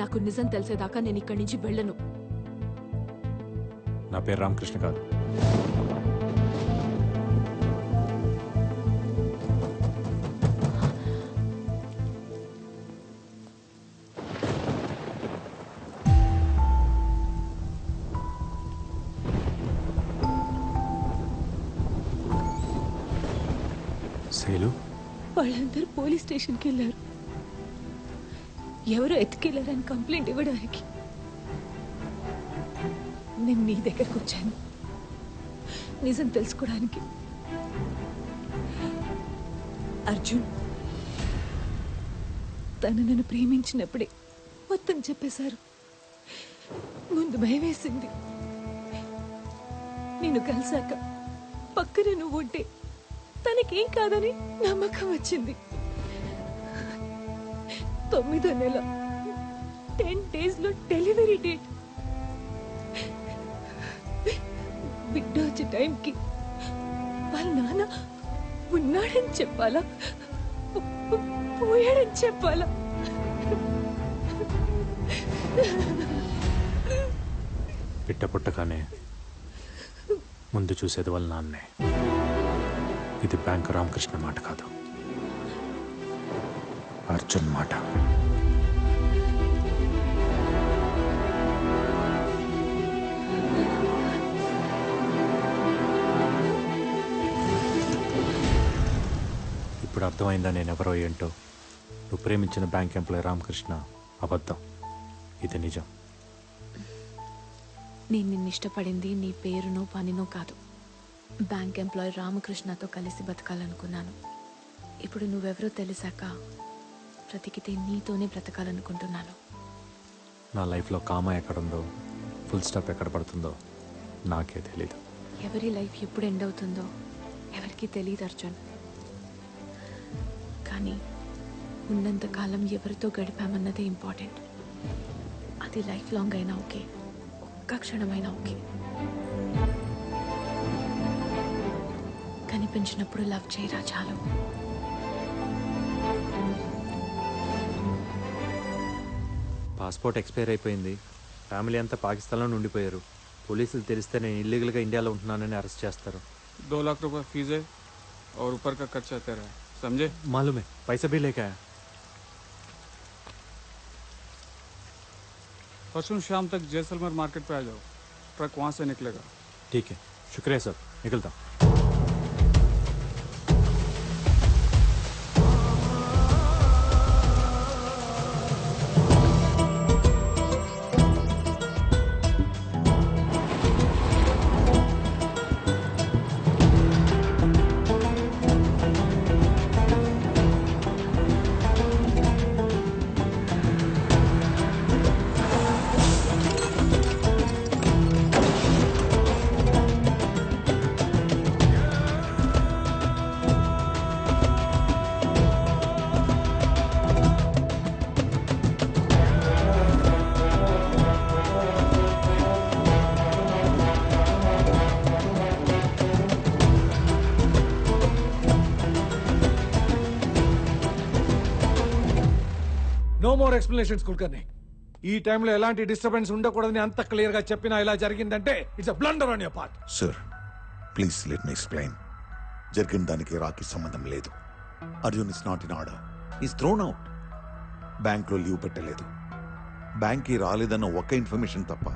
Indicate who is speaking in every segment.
Speaker 1: నాకు నిజం తెలిసేదాకా నేను ఇక్కడి నుంచి వెళ్ళను.
Speaker 2: నా పేరు రామకృష్ణ కాదు. శైలు,
Speaker 1: వాళ్ళందరూ పోలీస్ స్టేషన్కి వెళ్ళారు. ఎవరో ఎత్తుకెళ్లారని కంప్లైంట్ ఇవ్వడానికి. నేను నీ దగ్గరకు వచ్చాను నిజం తెలుసుకోవడానికి. అర్జున్ తను నన్ను ప్రేమించినప్పుడే మొత్తం చెప్పేశారు. ముందు భయం వేసింది. నేను కలిసాక పక్కన నువ్వు ఉంటే తనకేం కాదని నమ్మకం వచ్చింది. 9వ నెల 10 days లో డెలివరీ డేట్. బిడ్డ వచ్చే టైంకి వాళ్ళ నాన్న ఉన్నాడని చెప్పాలా, పోయాడని చెప్పాలా?
Speaker 2: బిడ్డ పుట్టగానే ముందు చూసేది వాళ్ళ నాన్నే. ఇది బ్యాంక్ రామకృష్ణ మాట కాదు, అర్జున్ మాట. ఇప్పుడు అర్థమైందా నేనెవరో ఏంటో? నువ్వు ప్రేమించిన బ్యాంక్ ఎంప్లాయీ రామకృష్ణ అబద్ధం, ఇది నిజం.
Speaker 1: నేను నిన్ను ఇష్టపడింది నీ పేరునో పనినో కాదు. బ్యాంక్ ఎంప్లాయీ రామకృష్ణతో కలిసి బతకాలనుకున్నాను. ఇప్పుడు నువ్వెవరో తెలిసాక బ్రతికితే నీతోనే బ్రతకాలనుకుంటున్నాను.
Speaker 2: నా లైఫ్లో కామా ఎక్కడుందో, ఫుల్ స్టాప్ ఎక్కడ పడుతుందో నాకే తెలీదు.
Speaker 1: ఎవరి లైఫ్ ఎప్పుడు ఎండ్ అవుతుందో ఎవరికి తెలియదు అర్జున్. కానీ ఉన్నంతకాలం ఎవరితో గడిపామన్నదే ఇంపార్టెంట్. అది లైఫ్ లాంగ్ అయినా ఓకే, ఒక్క క్షణమైనా ఓకే. కనిపించినప్పుడు లవ్ చేయరా చాలు.
Speaker 2: పాస్పోర్ట్ ఎక్స్పైర్ అయిపోయింది. ఫ్యామిలీ అంతా పాకిస్తాన్లో ఉండిపోయారు. పోలీసులు తెలిస్తే నేను ఇల్లీగల్గా ఇండియాలో ఉంటున్నానని అరెస్ట్ చేస్తారు.
Speaker 3: 2 लाख रुपए फीस है और ऊपर का खर्चा तेरा है, समझे?
Speaker 2: मालूम है, पैसा भी लेके आया.
Speaker 3: परसों शाम तक जैसलमेर मार्केट पे आ जाओ, ट्रक वहाँ से निकलेगा.
Speaker 2: ठीक है, शुक्रिया सर, निकलता हूँ.
Speaker 4: No more explanations Kulkarni. ఈ టైంలో ఎలాంటి డిస్టర్బెన్స్ ఉండకూడదని అంత క్లియర్ గా చెప్పినా ఇలా జరిగిందంటే it's a blunder on your part.
Speaker 5: Sir please let me explain. జరిగిన దానికి రాకి సంబంధం లేదు. Arjun is not in order, is throne out. Bank లో లీవ్ పెట్టలేదు, బ్యాంక్ కి రాలేదన్న ఒక్క ఇన్ఫర్మేషన్ తప్ప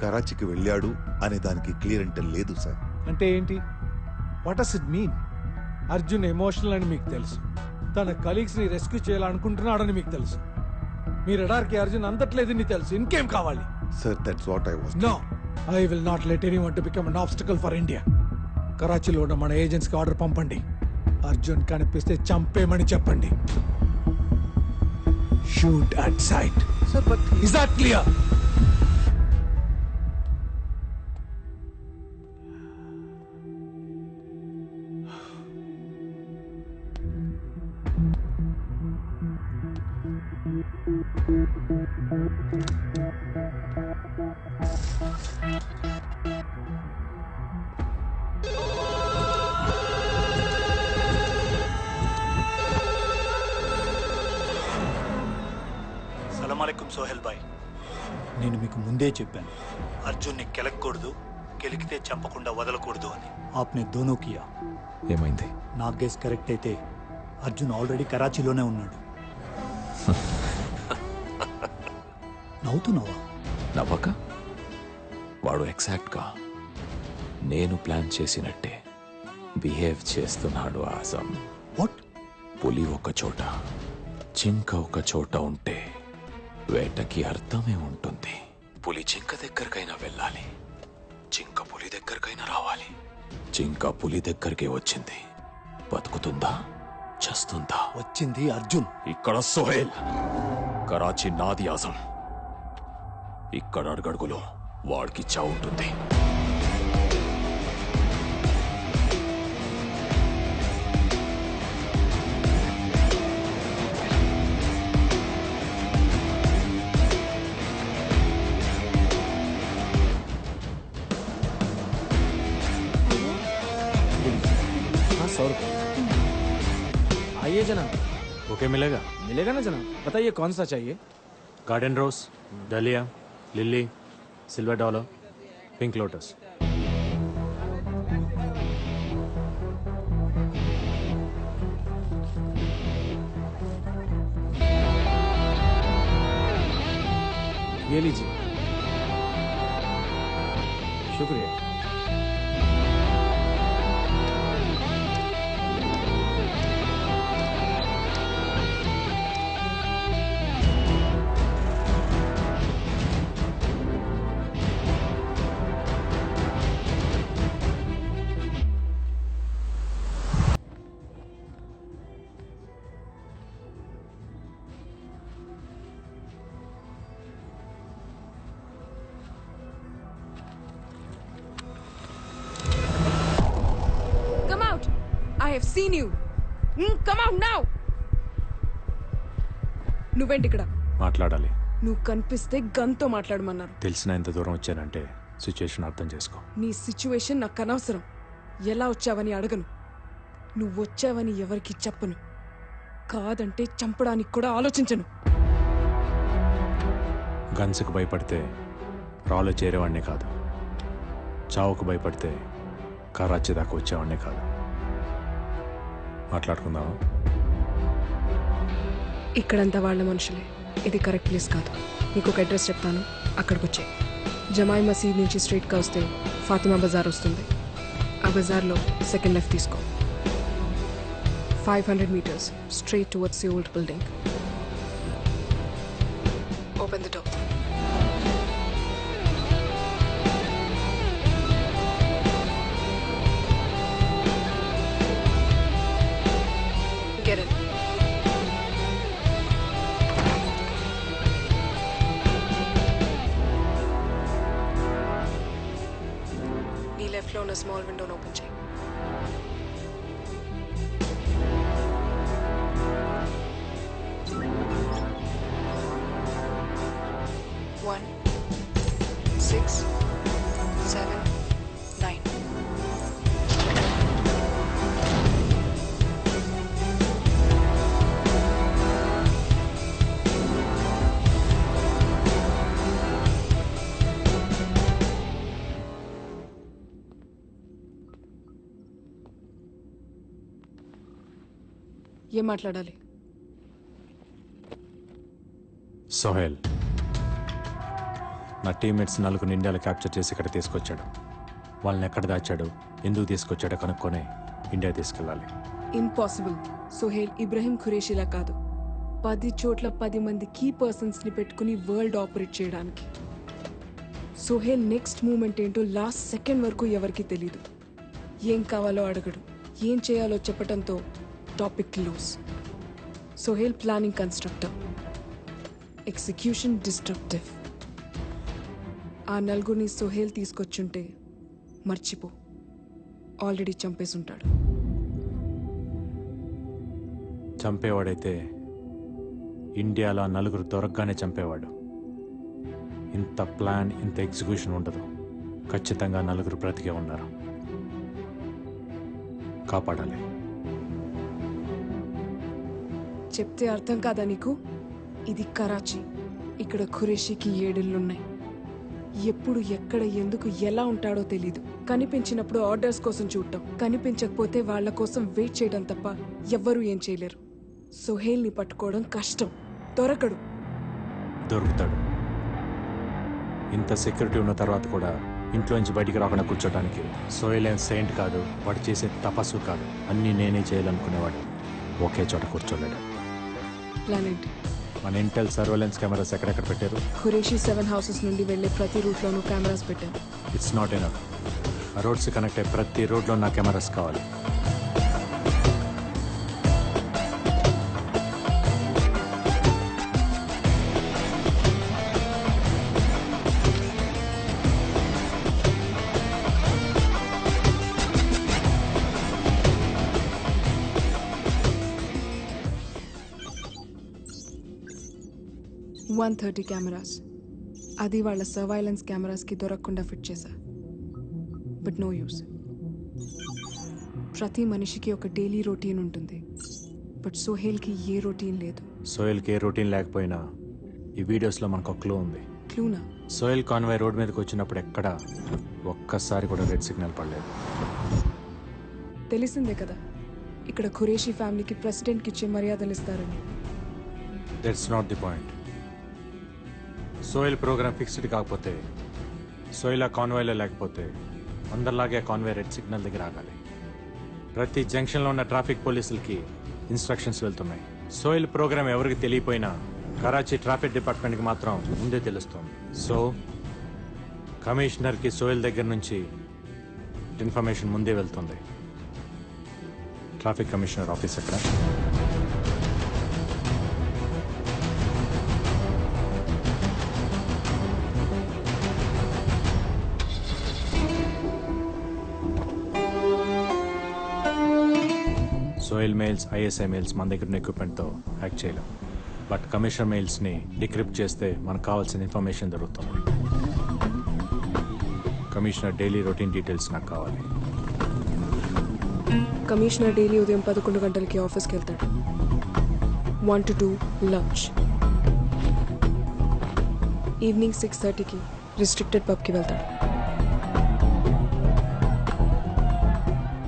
Speaker 5: కరాచీకి వెళ్ళాడు అనే దానికి క్లియర్ అంటే లేదు సార్.
Speaker 4: అంటే ఏంటి? What does it mean? Arjun emotional అని మీకు తెలుసు, తన కలీగ్స్ ని రెస్క్యూ చేయాలనుకుంటున్నాడని మీకు తెలుసు. మీ రడార్కి అర్జున్ అందట్లేదని తెలుసు. ఇంకేం కావాలి?
Speaker 5: Sir that's what I was.
Speaker 4: No, I will not let anyone to become an obstacle for India. కరాచీలో ఉన్న మన ఏజెంట్స్ కి ఆర్డర్ పంపండి. అర్జున్ కనిపిస్తే చంపేమని చెప్పండి. Shoot at sight.
Speaker 5: Sir but
Speaker 4: is that clear?
Speaker 6: सलाम अलैकुम సోహెల్ బాయ్,
Speaker 7: నేను మీకు ముందే చెప్పాను,
Speaker 6: అర్జున్ని కెలకూడదు, కెలికితే చంపకుండా వదలకూడదు అని.
Speaker 7: ఆప్నే దోనో కియా.
Speaker 8: ఏమైంది?
Speaker 7: నా గెస్ కరెక్ట్ అయితే అర్జున్ ఆల్రెడీ కరాచీలోనే ఉన్నాడు. నవ్వుతున్నావా?
Speaker 8: నవ్వక? వాడు ఎగ్జాక్ట్గా నేను ప్లాన్ చేసినట్టే బిహేవ్ చేస్తున్నాడు ఆజం.
Speaker 7: వాట్?
Speaker 8: పులి ఒక చోట, జింక ఒక చోట ఉంటే వేటకి అర్థమే ఉంటుంది. పులి జింక దగ్గరకైనా వెళ్ళాలి, జింక పులి దగ్గరకైనా రావాలి. జింక పులి దగ్గరికి వచ్చింది, బతుకుతుందా చస్తుందా?
Speaker 7: వచ్చింది అర్జున్.
Speaker 8: ఇక్కడ సోహెల్, కరాచీ నాది ఆజం. ఇక్కడ అడుగడుగులో వాడికి చావు ఉంటుంది.
Speaker 3: हाँ 100 रुपये। आइए जनाब,
Speaker 2: ఓకే మిలేగా?
Speaker 3: मिलेगा ना जनाब? बताइए कौन सा चाहिए?
Speaker 2: Garden rose, dahlia, lily, silver dollar, pink lotus.
Speaker 3: ये लीजिए, शुक्रिया।
Speaker 9: Come out! I have seen you. Come out now! నువ్వేంటి ఇక్కడ?
Speaker 2: మాట్లాడాలి.
Speaker 9: నువ్వు కనిపిస్తే గన్తో మాట్లాడమన్నారు.
Speaker 2: తెలిసిన ఎంత దూరం వచ్చానంటే సిచ్యుయేషన్ అర్థం చేసుకో.
Speaker 9: నీ సిచ్యువేషన్ నాకు అనవసరం. ఎలా వచ్చావని అడగను, నువ్వు వచ్చావని ఎవరికి చెప్పను. కాదంటే చంపడానికి కూడా ఆలోచించను.
Speaker 2: గన్స్కి భయపడితే రాలో చేరేవాడినే కాదు, చావుకు భయపడితే కరాచీ దాకా వచ్చేవాడినే కాదు. మాట్లాడుకుందామా?
Speaker 9: ఇక్కడంతా వాళ్ళ మనుషులే, ఇది కరెక్ట్ ప్లేస్ కాదు. నీకు ఒక అడ్రస్ చెప్తాను, అక్కడికి వచ్చే. జమాయి మసీద్ నుంచి స్ట్రైట్గా వస్తే ఫాతిమా బజార్ వస్తుంది. ఆ బజార్లో సెకండ్ లెఫ్ట్ తీసుకో. 500 meters straight towards the old building. Open the door. Get in. నీ లెఫ్ట్లో ఉన్న స్మాల్ విండోని ఓపెన్ చేయి. One, 6, 7, 9. ఏం మాట్లాడాలి?
Speaker 2: సోహెల్ నా టీమ్మేట్స్ 4 ఇండియాలో క్యాప్చర్ చేసి ఇక్కడ తీసుకొచ్చాడు. వాళ్ళని ఎక్కడ దాచాడు, ఎందుకు తీసుకొచ్చాడో కనుక్కొని ఇండియా తీసుకెళ్ళాలి.
Speaker 9: ఇంపాసిబుల్. సోహెల్ ఇబ్రహీం ఖురేషిలా కాదు. 10 చోట్ల 10 మంది కీ పర్సన్స్ని పెట్టుకుని వరల్డ్ ఆపరేట్ చేయడానికి. సోహెల్ నెక్స్ట్ మూమెంట్ ఏంటో లాస్ట్ సెకండ్ వరకు ఎవరికీ తెలీదు. ఏం కావాలో అడగడు, ఏం చేయాలో చెప్పడంతో topic close. Sohail planning constructor, execution destructive. ఆ నలుగురిని సోహెల్ తీసుకొచ్చుంటే మర్చిపో, ఆల్రెడీ చంపేసుంటాడు.
Speaker 2: చంపేవాడైతే ఇండియాలో 4 దొరకగానే చంపేవాడు. ఇంత ప్లాన్, ఇంత ఎగ్జిక్యూషన్ ఉండదు. ఖచ్చితంగా 4 బ్రతికే ఉన్నారు. కాపాడాలి.
Speaker 9: చెప్తే అర్థం కాదా నీకు? ఇది కరాచీ, ఇక్కడ ఖురేషీకి 7 ఇళ్ళున్నాయి. ఎప్పుడు ఎక్కడ ఎందుకు ఎలా ఉంటాడో తెలీదు. కనిపించినప్పుడు ఆర్డర్స్ కోసం చూడటం, కనిపించకపోతే వాళ్ళ కోసం వెయిట్ చేయడం తప్ప ఎవ్వరూ ఏం చేయలేరు. సోహేల్ని పట్టుకోవడం కష్టం. దొరకడు.
Speaker 2: దొరుకుతాడు. ఇంత సెక్యూరిటీ ఉన్న తర్వాత కూడా ఇంట్లో నుంచి బయటికి రాకుండా కూర్చోడానికి సోహెల్ ఏం సెయింట్ కాదు, వాడు చేసే తపస్సు కాదు. అన్నీ నేనే చేయాలనుకునేవాడు. ఒకే చోట కూర్చోలేడు.
Speaker 9: ప్లాన్ ఏంటి?
Speaker 2: మన ఇంటెల్ సర్వేలెన్స్ కెమెరాస్ ఎక్కడెక్కడ పెట్టారు?
Speaker 9: ఖురేషీ 7 హౌసెస్ నుండి వెళ్ళే ప్రతి రూట్లోనూ కెమెరాస్ పెట్టారు.
Speaker 2: It's not enough. ఆ రోడ్స్ కనెక్ట్ అయ్యే ప్రతి రోడ్లో నా కెమెరాస్ కావాలి.
Speaker 9: $130 కెమెరాస్. అది వాళ్ళ సర్వైలెన్స్ కెమెరాస్కి దొరకకుండా ఫిట్ చేశా. But no use. ప్రతి మనిషికి ఒక డైలీ రొటీన్ ఉంటుంది. బట్ సోహేల్కి ఏ రొటీన్ లేదు.
Speaker 2: సోహెల్కి ఏ రొటీన్ లేకపోయినా ఈ వీడియోస్లో మనకు ఒక క్లూ ఉంది.
Speaker 9: క్లూనా?
Speaker 2: సోహెల్ కాన్వాయ్ రోడ్ మీదకి వచ్చినప్పుడు ఎక్కడ ఒక్కసారి కూడా రెడ్ సిగ్నల్ పడలేదు.
Speaker 9: తెలిసిందే కదా, ఇక్కడ ఖురేషీ ఫ్యామిలీకి ప్రెసిడెంట్కి ఇచ్చే మర్యాదలు ఇస్తారని.
Speaker 2: That's not the point. Sohail programme fixed కాకపోతే, సోహెల్ ఆ కాన్వాయ్లో లేకపోతే అందరిలాగే ఆ కాన్వాయ్ రెడ్ సిగ్నల్ దగ్గర ఆగాలి. ప్రతి జంక్షన్లో ఉన్న ట్రాఫిక్ పోలీసులకి ఇన్స్ట్రక్షన్స్ వెళ్తున్నాయి. సోహెల్ ప్రోగ్రామ్ ఎవరికి తెలియపోయినా కరాచీ ట్రాఫిక్ డిపార్ట్మెంట్కి మాత్రం ముందే తెలుస్తుంది. సో కమిషనర్కి సోహెల్ దగ్గర నుంచి ఇన్ఫర్మేషన్ ముందే వెళ్తుంది. ట్రాఫిక్ కమిషనర్ ఆఫీస్ ఎక్కడ? సోహెల్ మెయిల్స్, ఐఎస్ఐ మెయిల్స్ మన దగ్గర ఉన్న ఎక్విప్మెంట్తో హ్యాక్ చేయలేం. బట్ కమిషనర్ మెయిల్స్ని డిక్రిప్ట్ చేస్తే మనకు కావాల్సిన ఇన్ఫర్మేషన్ దొరుకుతుంది. కమిషనర్ డైలీ రొటీన్ డీటెయిల్స్ నాకు కావాలి.
Speaker 9: కమిషనర్ డైలీ ఉదయం 11 గంటలకి ఆఫీస్కి వెళ్తాడు. 1 to 2 లంచ్. ఈవినింగ్ 6:30కి రిస్ట్రిక్టెడ్ పబ్కి వెళ్తాడు.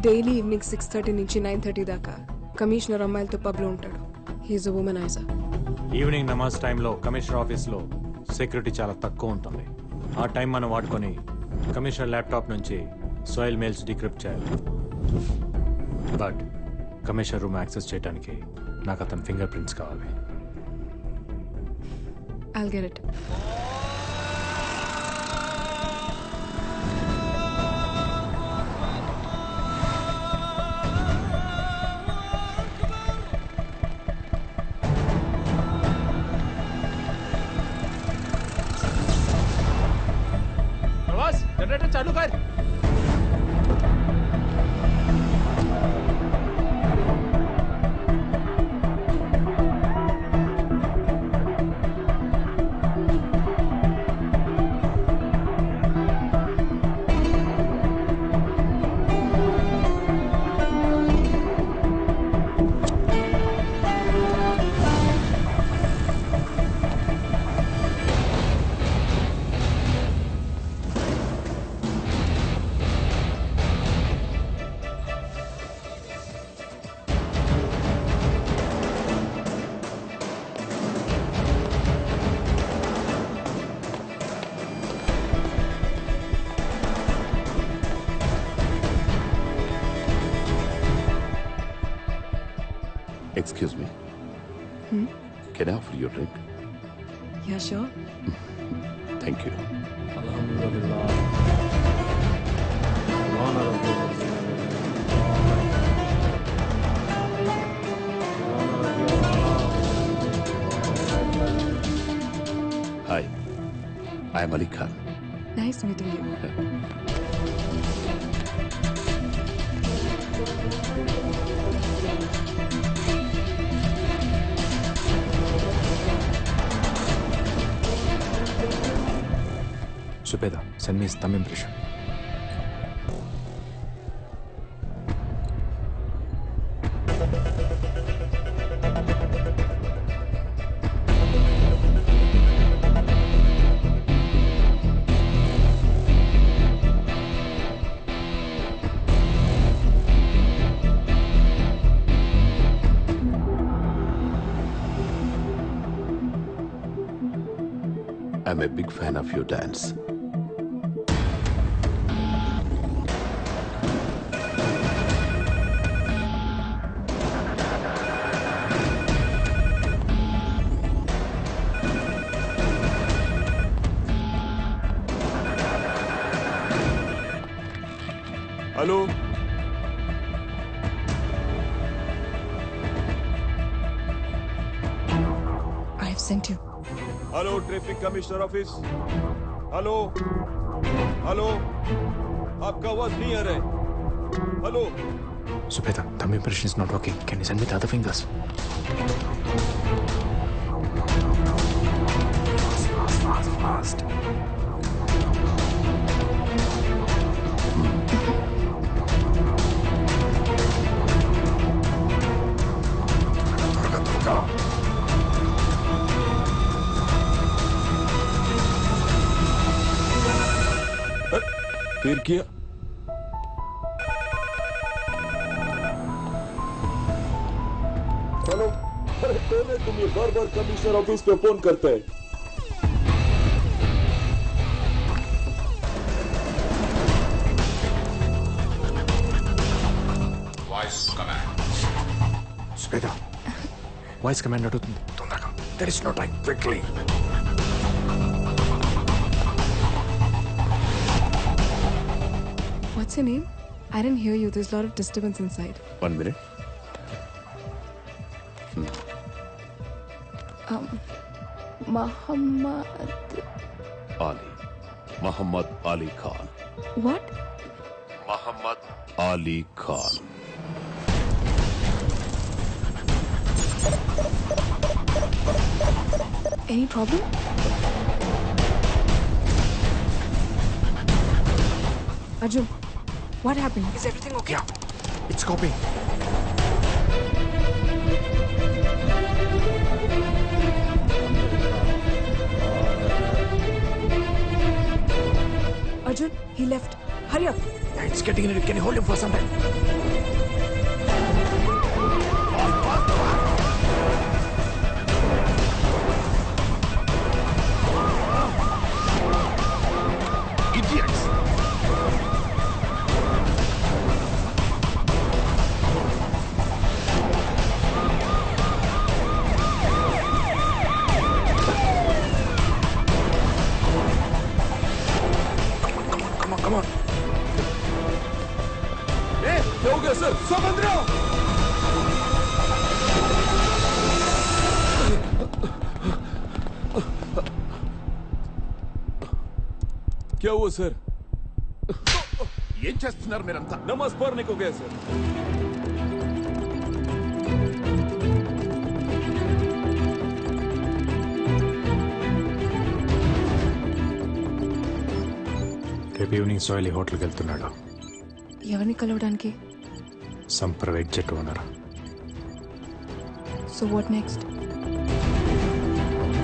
Speaker 9: డైలీ ఈవినింగ్ 6:30 నుంచి 9:30 దాకా కమిషనర్ అమ్మాయిలతో పబ్లో ఉంటాడు. హీఈస్ అ వుమనైజర్.
Speaker 2: ఈవినింగ్ నమాజ్ టైంలో కమిషనర్ ఆఫీస్లో సెక్యూరిటీ చాలా తక్కువ ఉంటుంది. ఆ టైం మనం వాడుకొని కమిషనర్ ల్యాప్టాప్ నుంచి సోహెల్ మెయిల్స్ డిక్రిప్ట్ చేయాలి. బట్ కమిషనర్ రూమ్ యాక్సెస్ చేయడానికి నాకు అతని ఫింగర్ ప్రింట్స్ కావాలి.
Speaker 9: I'll get it.
Speaker 3: जनरेटर चालू कर.
Speaker 8: Excuse me. Can I offer you a drink?
Speaker 9: Yeah, sure.
Speaker 8: Thank you. Hi, I am Ali Khan.
Speaker 9: Nice meeting you.
Speaker 2: Zubeda, send me his thumb impression.
Speaker 8: I'm a big fan of you dance.
Speaker 3: Hello
Speaker 9: I have sent you.
Speaker 3: Hello traffic commissioner office. Hello hello आपका आवाज नहीं आ रहा है. Hello
Speaker 8: Subheta, thumb impression is not working. Can you send me the other fingers? Fast.
Speaker 3: फिर किया. Hello अरे कौन है तुम? ये बार बार कमिश्नर ऑफिस पे फोन करते हैं.
Speaker 8: Subheta, వాయిస్ కమాండ్ అడుగుతుంది. తొందరగా. There is no time. Quickly.
Speaker 9: What's your name? I didn't hear you. There's a lot of disturbance inside.
Speaker 8: 1 minute.
Speaker 9: Muhammad.
Speaker 8: Ali. Muhammad Ali Khan.
Speaker 9: What?
Speaker 8: Muhammad Ali Khan.
Speaker 9: Any problem? Arjun, what happened? Is everything okay?
Speaker 8: Yeah. It's copying.
Speaker 9: Arjun, he left. Hurry up.
Speaker 8: Yeah, it's getting in it. Can you hold him for some time? Idiots! Come on.
Speaker 3: क्या हो गया sir? समंद्र क्या हुआ sir?
Speaker 8: ఏం చేస్తున్నారు మీరంతా?
Speaker 3: नमाज पढ़ने को गया सर.
Speaker 2: రేపు ఈవినింగ్ సోయలి హోటల్కి వెళ్తున్నాడు.
Speaker 9: ఎవరిని కలవడానికి?
Speaker 2: Some private jet owner.
Speaker 9: So what next?